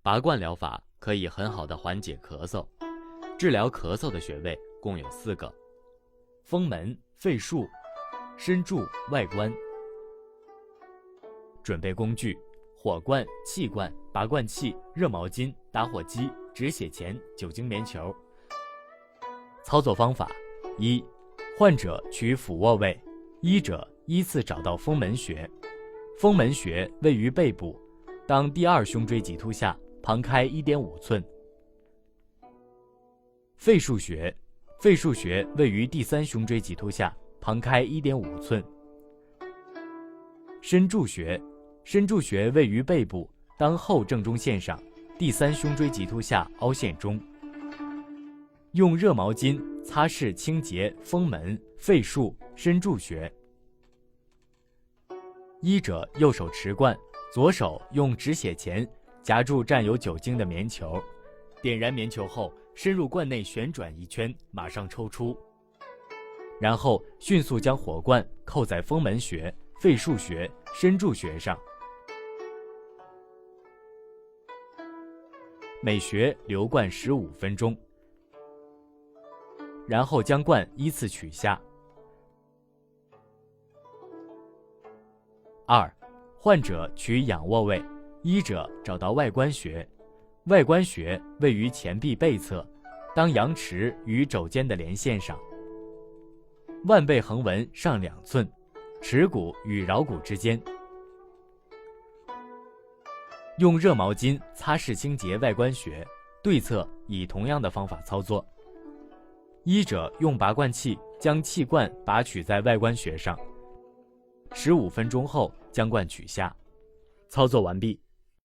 拔罐疗法可以很好的缓解咳嗽。治疗咳嗽的穴位共有4个：风门、肺腧、身柱、外关。准备工具：火罐、气罐、拔罐器、热毛巾、打火机、止血钳、酒精棉球。操作方法：一、患者取俯卧位，医者依次找到风门穴。风门穴位于背部，当第2胸椎棘突下，旁开 1.5 寸。肺腧穴，肺腧穴位于第3胸椎棘突下，旁开 1.5 寸。身柱穴，身柱穴位于背部，当后正中线上，第3胸椎棘突下凹陷中。用热毛巾擦拭清洁风门、肺腧、身柱穴。医者右手持罐，左手用止血钳夹住沾有酒精的棉球，点燃棉球后深入罐内旋转1圈，马上抽出，然后迅速将火罐扣在风门穴、肺腧穴、身柱穴上，每穴留罐15分钟，然后将罐依次取下。2、患者取仰卧位，医者找到外关穴。外关穴位于前臂背侧，当阳池与肘间的连线上，腕背横纹上2寸，耻骨与桡骨之间。用热毛巾擦拭清洁外关穴，对侧以同样的方法操作。医者用拔罐器将气罐拔取在外关穴上，15分钟后将罐取下。操作完毕。